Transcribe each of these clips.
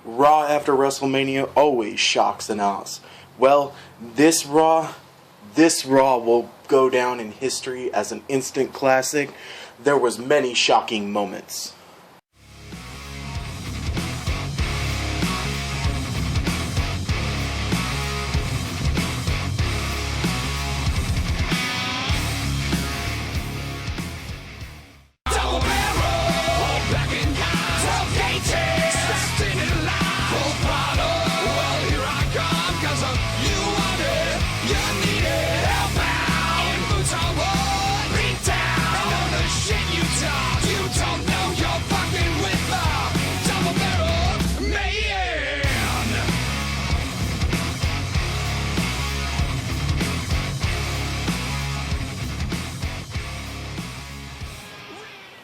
Raw after WrestleMania always shocks and awe. Well, this Raw will go down in history as an instant classic. There was many shocking moments.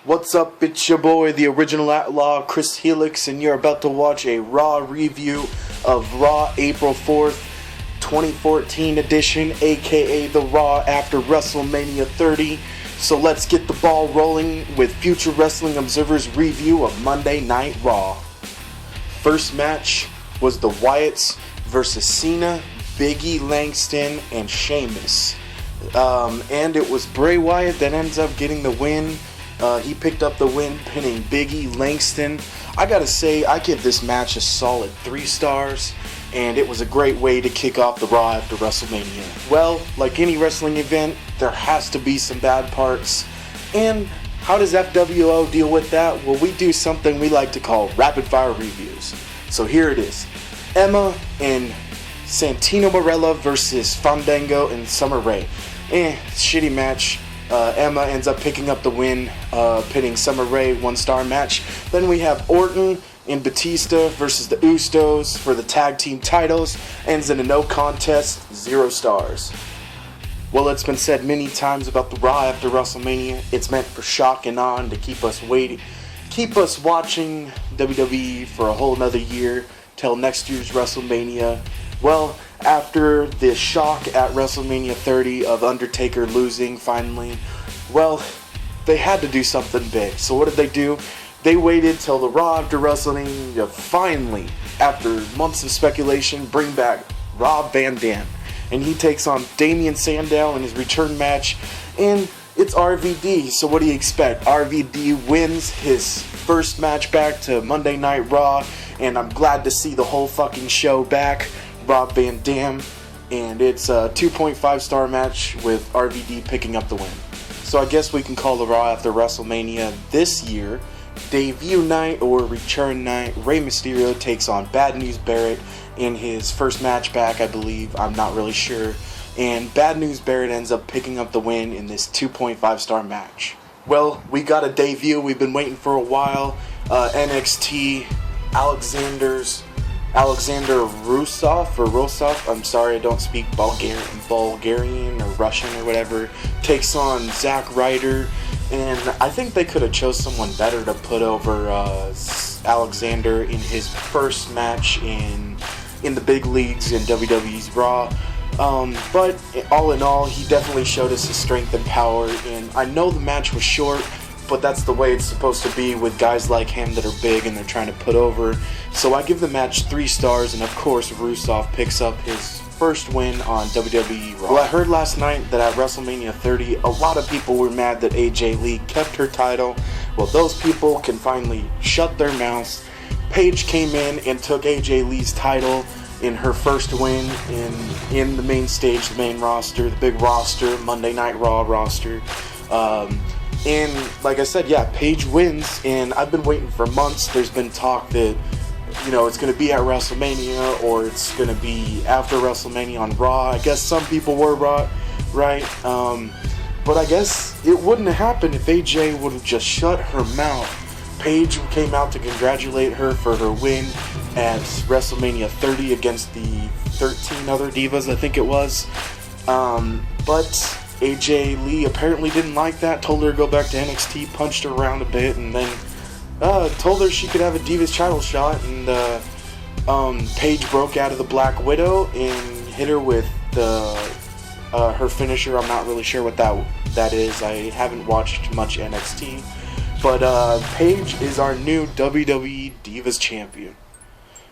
What's up, it's your boy, the original outlaw, Chris Helix, and you're about to watch a Raw review of Raw April 4th, 2014 edition, aka the Raw after WrestleMania 30. So let's get the ball rolling with Future Wrestling Observer's review of Monday Night Raw. First match was the Wyatts versus Cena, Big E, Langston, and Sheamus. And it was Bray Wyatt that ends up getting the win. He picked up the win, pinning Big E, Langston. I gotta say, I give this match a solid 3 stars, and it was a great way to kick off the Raw after WrestleMania. Well, like any wrestling event, there has to be some bad parts. And how does FWO deal with that? Well, we do something we like to call rapid fire reviews. So here it is. Emma and Santino Marella versus Fandango and Summer Rae. Shitty match. Emma ends up picking up the win, pinning Summer Rae, 1-star match. Then we have Orton and Batista versus the Usos for the tag team titles. Ends in a no contest, 0 stars. Well, it's been said many times about the Raw after WrestleMania. It's meant for shock and awe and to keep us waiting, keep us watching WWE for a whole nother year till next year's WrestleMania. Well, after the shock at WrestleMania 30 of Undertaker losing finally, well, they had to do something big. So what did they do? They waited till the Raw after WrestleMania to finally, after months of speculation, bring back Rob Van Dam. And he takes on Damien Sandow in his return match, and it's RVD. So what do you expect? RVD wins his first match back to Monday Night Raw, and I'm glad to see the whole fucking show back. Rob Van Dam, and it's a 2.5 star match with RVD picking up the win. So I guess we can call the Raw after WrestleMania this year debut night or return night. Rey Mysterio takes on Bad News Barrett in his first match back, I believe. I'm not really sure. And Bad News Barrett ends up picking up the win in this 2.5 star match. Well, we got a debut we've been waiting for a while. NXT Alexander Rusev, I'm sorry, I don't speak Bulgarian or Russian or whatever, takes on Zack Ryder, and I think they could have chose someone better to put over Alexander in his first match in the big leagues in WWE's Raw. But all in all, he definitely showed us his strength and power, and I know the match was short, but that's the way it's supposed to be with guys like him that are big and they're trying to put over. So I give the match 3 stars, and of course Rusev picks up his first win on WWE Raw. Well, I heard last night that at WrestleMania 30, a lot of people were mad that AJ Lee kept her title. Well, those people can finally shut their mouths. Paige came in and took AJ Lee's title in her first win in the main stage, the main roster, the big roster, Monday Night Raw roster. And like I said, yeah, Paige wins, and I've been waiting for months. There's been talk that, you know, it's going to be at WrestleMania or it's going to be after WrestleMania on Raw. I guess some people were right. But I guess it wouldn't have happened if AJ would have just shut her mouth. Paige came out to congratulate her for her win at WrestleMania 30 against the 13 other divas, I think it was. But AJ Lee apparently didn't like that, told her to go back to NXT, punched her around a bit, and then told her she could have a Divas title shot, and Paige broke out of the Black Widow and hit her with her finisher. I'm not really sure what that is. I haven't watched much NXT. But Paige is our new WWE Divas champion.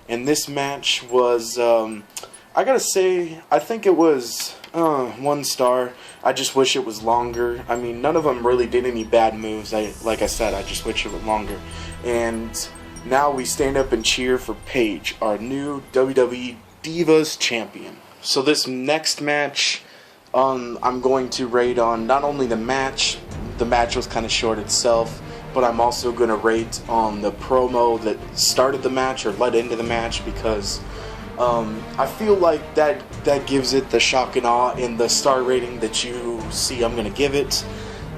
And this match was, I gotta say, I think it was 1 star. I just wish it was longer. I mean, none of them really did any bad moves. Like I said, I just wish it was longer. And now we stand up and cheer for Paige, our new WWE Divas champion. So this next match, I'm going to rate on not only the match was kind of short itself, but I'm also going to rate on the promo that started the match or led into the match, because I feel like that gives it the shock and awe in the star rating that you see I'm going to give it.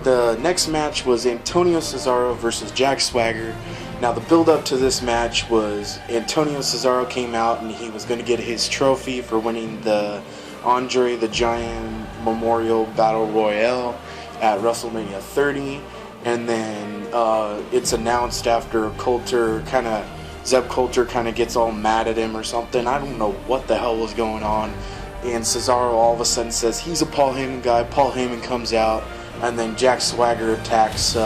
The next match was Antonio Cesaro versus Jack Swagger. Now the build up to this match was Antonio Cesaro came out and he was going to get his trophy for winning the Andre the Giant Memorial Battle Royale at WrestleMania 30. And then it's announced after Zeb Coulter kind of gets all mad at him or something. I don't know what the hell was going on. And Cesaro all of a sudden says he's a Paul Heyman guy. Paul Heyman comes out, and then Jack Swagger attacks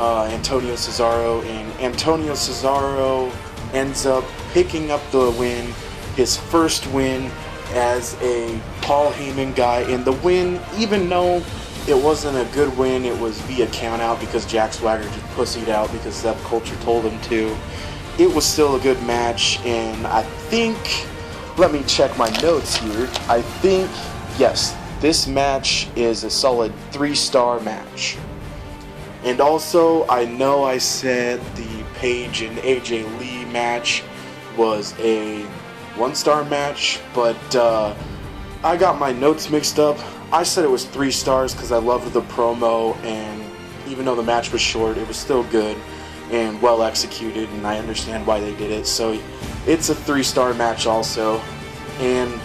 Antonio Cesaro, and Antonio Cesaro ends up picking up the win, his first win as a Paul Heyman guy. And the win, even though it wasn't a good win, it was via countout because Jack Swagger just pussied out because Zeb Coulter told him to. It was still a good match, and I think, let me check my notes here, I think, yes, this match is a solid 3-star match. And also, I know I said the Paige and AJ Lee match was a 1-star match, but I got my notes mixed up. I said it was 3 stars because I loved the promo, and even though the match was short, it was still good and well executed, and I understand why they did it. So it's a 3-star match also. And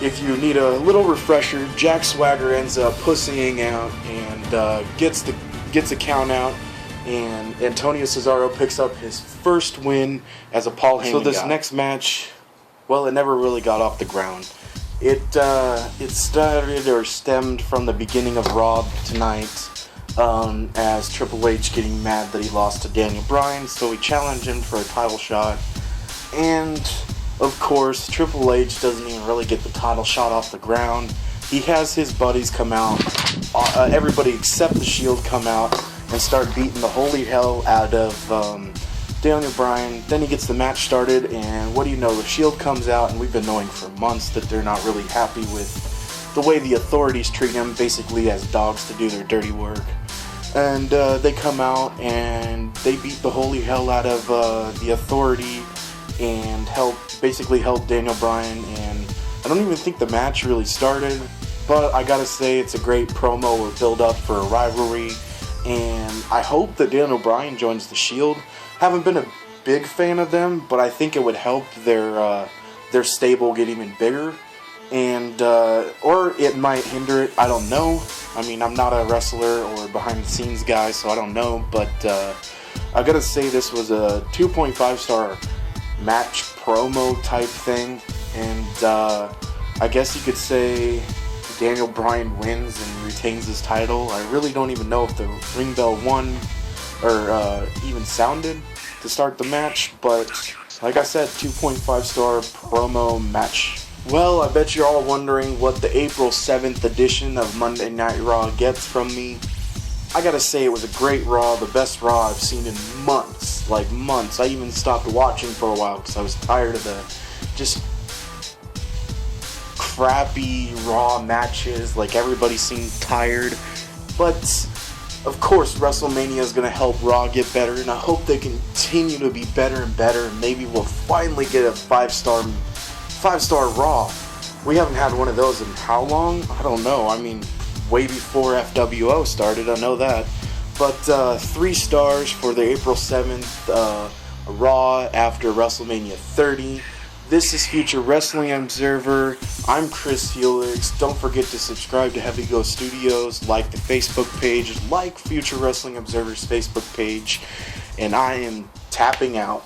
if you need a little refresher, Jack Swagger ends up pussying out and gets a count out, and Antonio Cesaro picks up his first win as a Paul Heyman. So this next match, well, it never really got off the ground. It started or stemmed from the beginning of Raw tonight, as Triple H getting mad that he lost to Daniel Bryan, so he challenged him for a title shot. And of course, Triple H doesn't even really get the title shot off the ground. He has his buddies come out, everybody except the Shield come out and start beating the holy hell out of Daniel Bryan. Then he gets the match started, and what do you know, the Shield comes out, and we've been knowing for months that they're not really happy with the way the authorities treat them, basically as dogs to do their dirty work. And they come out and they beat the holy hell out of the authority and basically help Daniel Bryan. And I don't even think the match really started, but I gotta say it's a great promo or build up for a rivalry, and I hope that Daniel Bryan joins the Shield. Haven't been a big fan of them, but I think it would help their stable get even bigger, and or it might hinder it. I don't know. I mean, I'm not a wrestler or behind the scenes guy, so I don't know, but I gotta say this was a 2.5 star match promo type thing, and I guess you could say Daniel Bryan wins and retains his title. I really don't even know if the ring bell won or even sounded to start the match, but like I said, 2.5 star promo match. Well, I bet you're all wondering what the April 7th edition of Monday Night Raw gets from me. I gotta say it was a great Raw, the best Raw I've seen in months, like months. I even stopped watching for a while because I was tired of the just crappy Raw matches, like everybody seemed tired. But of course WrestleMania is gonna help Raw get better, and I hope they continue to be better and better, and maybe we'll finally get a 5-star Raw. We haven't had one of those in how long? I don't know. I mean, way before FWO started, I know that. But 3 stars for the April 7th Raw after WrestleMania 30. This is Future Wrestling Observer. I'm Chris Helix. Don't forget to subscribe to Heavy Go Studios, like the Facebook page, like Future Wrestling Observer's Facebook page, and I am tapping out.